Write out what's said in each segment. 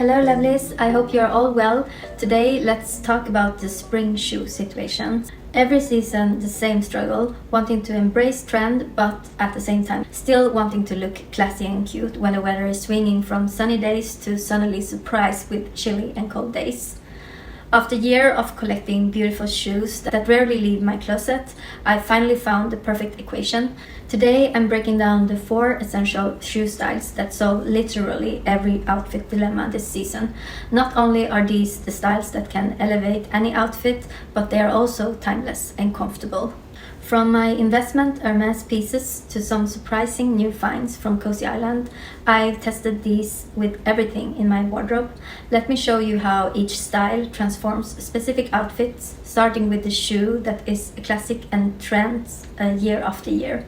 Hello lovelies, I hope you're all well. Today let's talk about the spring shoe situation. Every season the same struggle, wanting to embrace trend but at the same time still wanting to look classy and cute when the weather is swinging from sunny days to sunnily surprised with chilly and cold days. After a year of collecting beautiful shoes that rarely leave my closet, I finally found the perfect equation. Today I'm breaking down the 4 essential shoe styles that solve literally every outfit dilemma this season. Not only are these the styles that can elevate any outfit, but they are also timeless and comfortable. From my investment Hermes pieces to some surprising new finds from Cosy Island, I've tested these with everything in my wardrobe. Let me show you how each style transforms specific outfits, starting with the shoe that is a classic and trends year after year.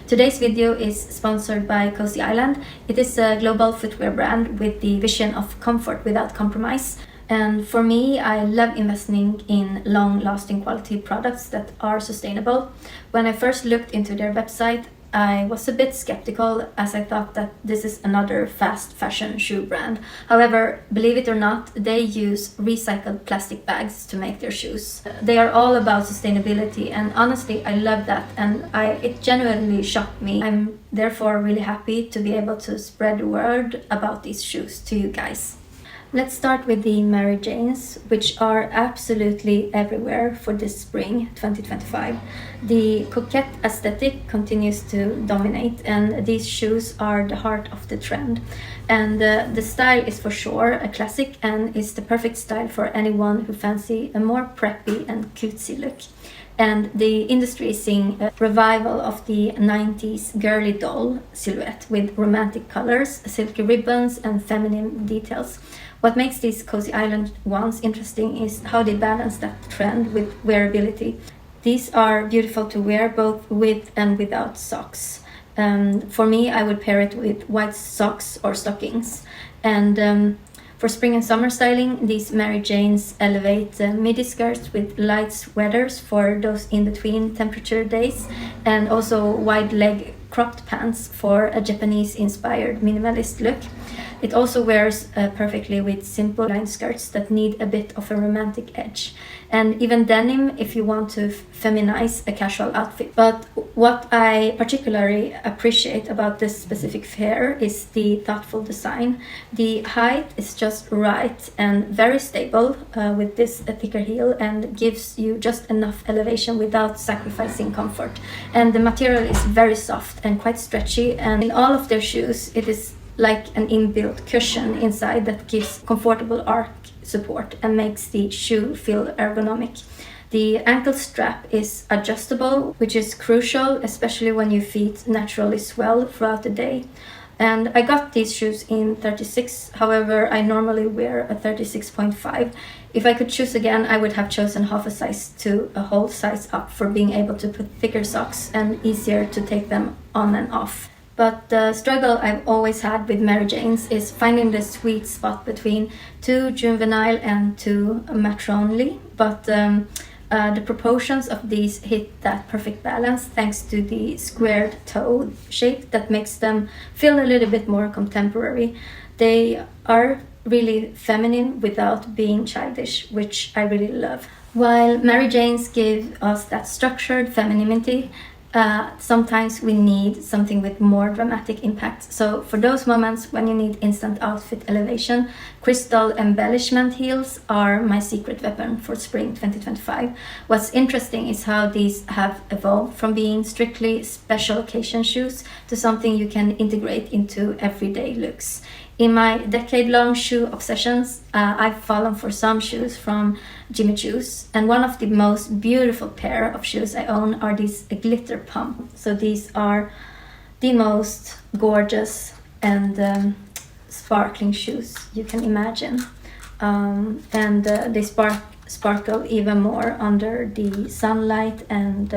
Today's video is sponsored by Cosy Island. It is a global footwear brand with the vision of comfort without compromise. And for me, I love investing in long-lasting quality products that are sustainable. When I first looked into their website, I was a bit skeptical as I thought that this is another fast fashion shoe brand. However, believe it or not, they use recycled plastic bags to make their shoes. They are all about sustainability, and honestly, I love that, and it genuinely shocked me. I'm therefore really happy to be able to spread the word about these shoes to you guys. Let's start with the Mary Janes, which are absolutely everywhere for this spring 2025. The coquette aesthetic continues to dominate, and these shoes are the heart of the trend. And the style is for sure a classic and is the perfect style for anyone who fancy a more preppy and cutesy look. And the industry is seeing a revival of the 90s girly doll silhouette with romantic colors, silky ribbons, and feminine details. What makes these Cosy Island ones interesting is how they balance that trend with wearability. These are beautiful to wear both with and without socks. For me, I would pair it with white socks or stockings. And for spring and summer styling, these Mary Janes elevate midi skirts with light sweaters for those in-between temperature days, and also wide leg cropped pants for a Japanese-inspired minimalist look. It also wears perfectly with simple line skirts that need a bit of a romantic edge. And even denim if you want to feminize a casual outfit. But what I particularly appreciate about this specific pair is the thoughtful design. The height is just right and very stable with this thicker heel, and gives you just enough elevation without sacrificing comfort. And the material is very soft and quite stretchy, and in all of their shoes it is like an inbuilt cushion inside that gives comfortable arch support and makes the shoe feel ergonomic. The ankle strap is adjustable, which is crucial, especially when your feet naturally swell throughout the day. And I got these shoes in 36, however, I normally wear a 36.5. If I could choose again, I would have chosen half a size to a whole size up for being able to put thicker socks and easier to take them on and off. But the struggle I've always had with Mary Janes is finding the sweet spot between too juvenile and too matronly. But the proportions of these hit that perfect balance thanks to the squared toe shape that makes them feel a little bit more contemporary. They are really feminine without being childish, which I really love. While Mary Janes give us that structured femininity, sometimes we need something with more dramatic impact. So for those moments when you need instant outfit elevation, crystal embellishment heels are my secret weapon for spring 2025. What's interesting is how these have evolved from being strictly special occasion shoes to something you can integrate into everyday looks. In my decade-long shoe obsessions, I've fallen for some shoes from Jimmy Choos, and one of the most beautiful pair of shoes I own are these glitter pump. So these are the most gorgeous and sparkling shoes you can imagine, and they sparkle even more under the sunlight and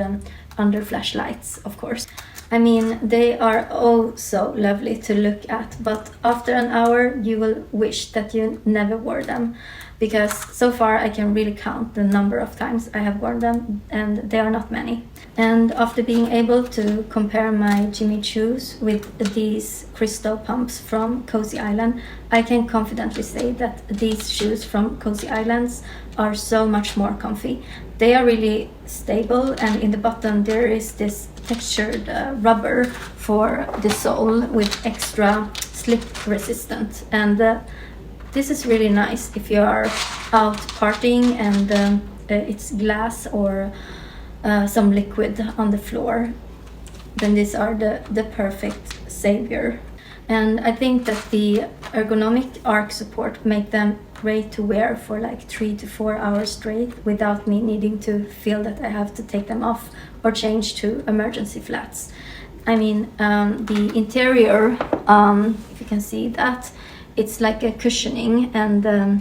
under flashlights, of course. I mean, they are oh so lovely to look at, but after an hour you will wish that you never wore them, because so far I can really count the number of times I have worn them, and they are not many. And after being able to compare my Jimmy Choos with these crystal pumps from Cosy Island, I can confidently say that these shoes from Cosy Islands are so much more comfy. They are really stable, and in the bottom there is this textured rubber for the sole with extra slip resistant, and this is really nice if you are out partying and it's glass or some liquid on the floor. Then these are the perfect savior. And I think that the ergonomic arch support make them great to wear for like 3 to 4 hours straight without me needing to feel that I have to take them off or change to emergency flats. I mean, the interior, if you can see that, it's like a cushioning and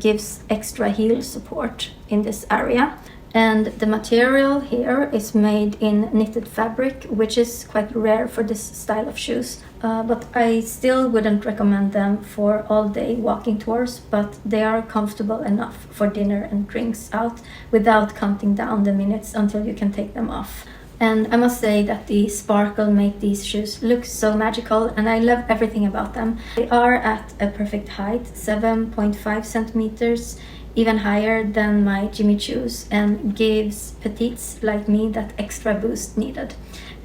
gives extra heel support in this area. And the material here is made in knitted fabric, which is quite rare for this style of shoes. But I still wouldn't recommend them for all day walking tours, but they are comfortable enough for dinner and drinks out without counting down the minutes until you can take them off. And I must say that the sparkle make these shoes look so magical, and I love everything about them. They are at a perfect height, 7.5 centimeters, even higher than my Jimmy Choos, and gives petites like me that extra boost needed.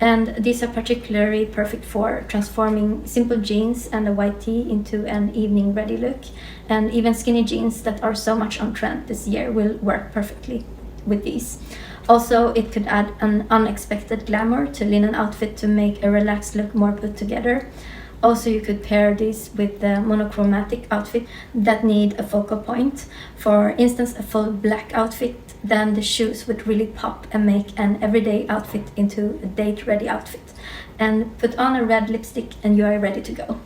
And these are particularly perfect for transforming simple jeans and a white tee into an evening ready look. And even skinny jeans that are so much on trend this year will work perfectly with these. Also, it could add an unexpected glamour to linen outfit to make a relaxed look more put together. Also, you could pair these with the monochromatic outfit that need a focal point. For instance, a full black outfit, then the shoes would really pop and make an everyday outfit into a date-ready outfit. And put on a red lipstick and you are ready to go.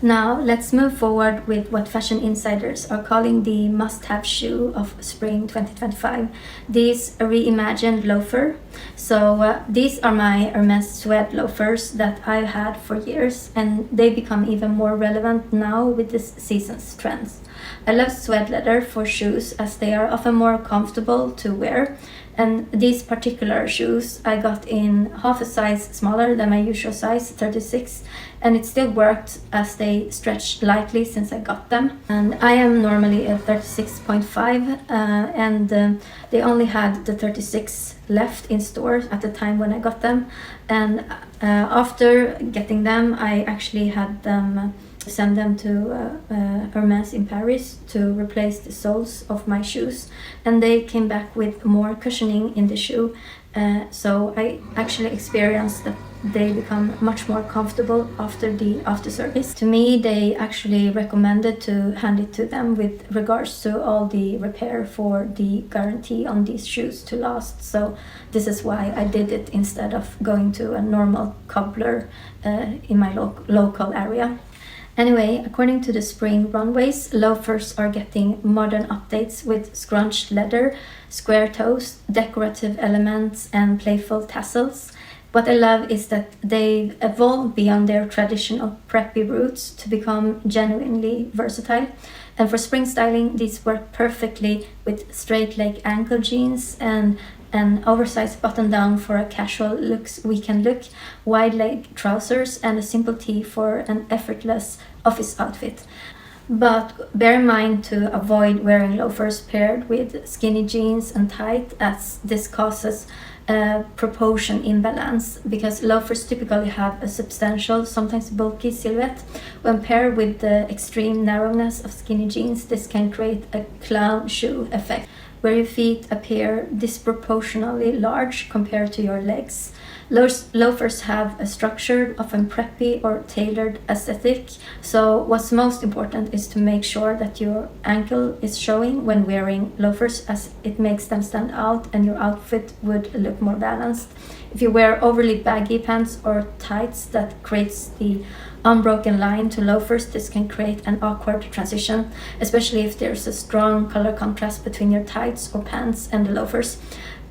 Now, let's move forward with what fashion insiders are calling the must-have shoe of spring 2025. These reimagined loafer. So these are my Hermès Suede loafers that I've had for years, and they become even more relevant now with this season's trends. I love suede leather for shoes as they are often more comfortable to wear. And these particular shoes I got in half a size smaller than my usual size, 36, and it still worked as they stretched lightly since I got them. And I am normally a 36.5 and they only had the 36 left in stores at the time when I got them. And after getting them, I actually had them send them to Hermes in Paris to replace the soles of my shoes, and they came back with more cushioning in the shoe, so I actually experienced that they become much more comfortable after the after service. To me, they actually recommended to hand it to them with regards to all the repair for the guarantee on these shoes to last, so this is why I did it instead of going to a normal cobbler in my local area. Anyway, according to the spring runways, loafers are getting modern updates with scrunched leather, square toes, decorative elements, and playful tassels. What I love is that they've evolved beyond their traditional preppy roots to become genuinely versatile. And for spring styling, these work perfectly with straight leg ankle jeans and an oversized button down for a casual weekend look, wide leg trousers, and a simple tee for an effortless office outfit. But bear in mind to avoid wearing loafers paired with skinny jeans and tight, as this causes a proportion imbalance, because loafers typically have a substantial, sometimes bulky silhouette. When paired with the extreme narrowness of skinny jeans, this can create a clown shoe effect, where your feet appear disproportionately large compared to your legs. Loafers have a structured, often preppy or tailored aesthetic, so what's most important is to make sure that your ankle is showing when wearing loafers, as it makes them stand out and your outfit would look more balanced. If you wear overly baggy pants or tights that creates the unbroken line to loafers, this can create an awkward transition, especially if there's a strong color contrast between your tights or pants and the loafers.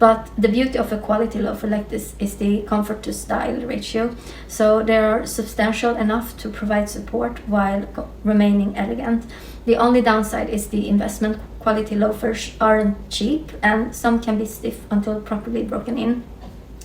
But the beauty of a quality loafer like this is the comfort to style ratio. So they are substantial enough to provide support while remaining elegant. The only downside is the investment. Quality loafers aren't cheap, and some can be stiff until properly broken in.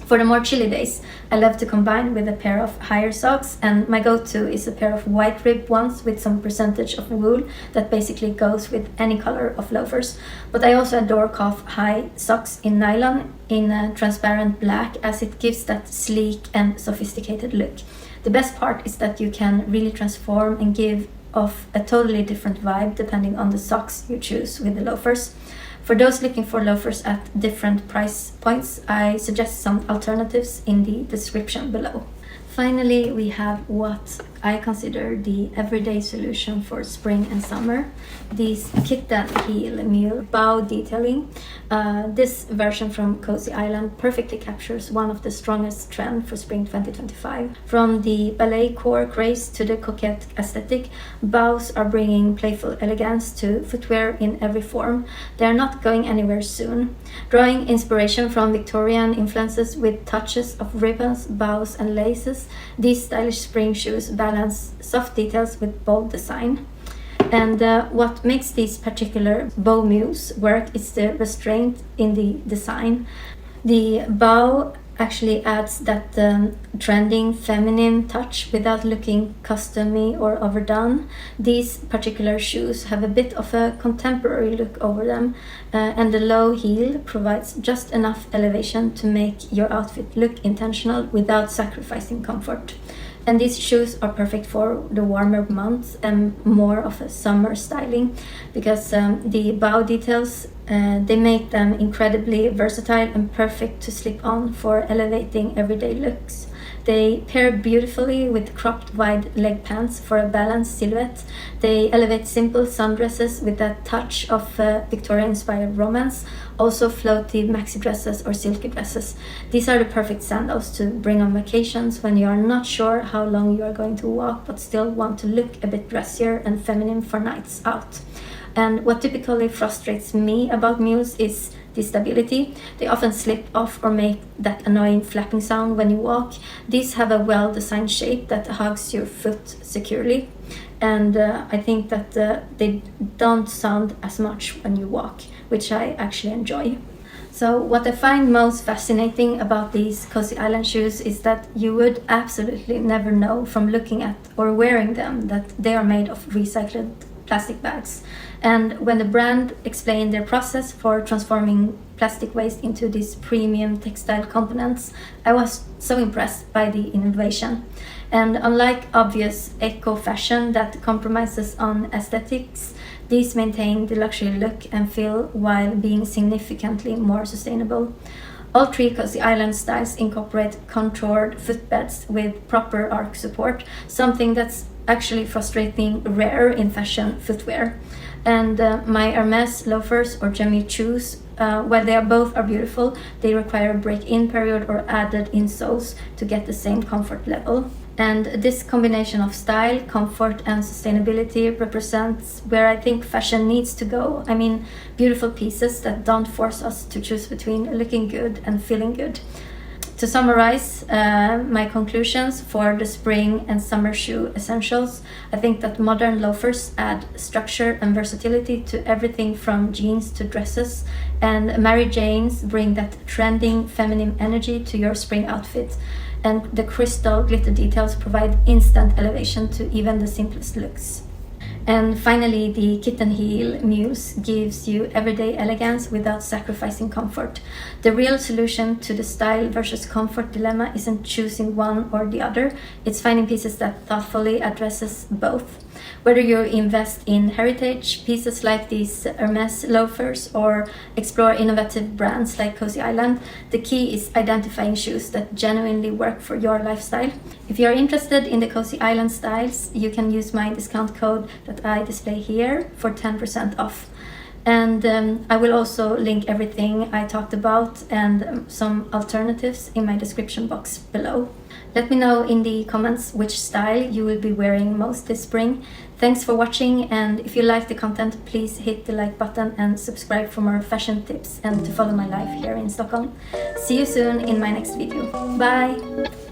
For the more chilly days, I love to combine with a pair of higher socks, and my go-to is a pair of white rib ones with some percentage of wool that basically goes with any color of loafers. But I also adore calf-high socks in nylon in a transparent black, as it gives that sleek and sophisticated look. The best part is that you can really transform and give off a totally different vibe depending on the socks you choose with the loafers. For those looking for loafers at different price points, I suggest some alternatives in the description below. Finally, we have what I consider the everyday solution for spring and summer. These Kitten heel mule bow detailing. This version from Cosy Island perfectly captures one of the strongest trends for spring 2025. From the ballet core craze to the coquette aesthetic, bows are bringing playful elegance to footwear in every form. They are not going anywhere soon. Drawing inspiration from Victorian influences with touches of ribbons, bows, and laces, these stylish spring shoes balance soft details with bold design. And what makes these particular bow mules work is the restraint in the design. The bow actually adds that trending feminine touch without looking custom-y or overdone. These particular shoes have a bit of a contemporary look over them, and the low heel provides just enough elevation to make your outfit look intentional without sacrificing comfort. And these shoes are perfect for the warmer months and more of a summer styling, because the bow details, they make them incredibly versatile and perfect to slip on for elevating everyday looks. They pair beautifully with cropped wide leg pants for a balanced silhouette. They elevate simple sundresses with that touch of Victorian-inspired romance. Also floaty maxi dresses or silky dresses. These are the perfect sandals to bring on vacations when you are not sure how long you are going to walk but still want to look a bit dressier and feminine for nights out. And what typically frustrates me about mules is the stability. They often slip off or make that annoying flapping sound when you walk. These have a well-designed shape that hugs your foot securely, and I think that they don't sound as much when you walk, which I actually enjoy. So what I find most fascinating about these Cosy Island shoes is that you would absolutely never know from looking at or wearing them that they are made of recycled plastic bags. And when the brand explained their process for transforming plastic waste into these premium textile components, I was so impressed by the innovation. And unlike obvious eco-fashion that compromises on aesthetics, these maintain the luxury look and feel while being significantly more sustainable. All three Cosy Island styles incorporate contoured footbeds with proper arch support, something that's actually frustrating rare in fashion footwear. And my Hermes loafers or Jimmy Choos, while they are both are beautiful, they require a break-in period or added insoles to get the same comfort level. And this combination of style, comfort, and sustainability represents where I think fashion needs to go. I mean, beautiful pieces that don't force us to choose between looking good and feeling good. To summarize my conclusions for the spring and summer shoe essentials, I think that modern loafers add structure and versatility to everything from jeans to dresses, and Mary Janes bring that trending feminine energy to your spring outfit. And the crystal glitter details provide instant elevation to even the simplest looks. And finally, the Kitten heel Mules gives you everyday elegance without sacrificing comfort. The real solution to the style versus comfort dilemma isn't choosing one or the other, it's finding pieces that thoughtfully addresses both. Whether you invest in heritage pieces like these Hermes loafers or explore innovative brands like Cosy Island, the key is identifying shoes that genuinely work for your lifestyle. If you are interested in the Cosy Island styles, you can use my discount code that I display here for 10% off. And I will also link everything I talked about and some alternatives in my description box below. Let me know in the comments which style you will be wearing most this spring. Thanks for watching, and if you like the content, please hit the like button and subscribe for more fashion tips and to follow my life here in Stockholm. See you soon in my next video. Bye!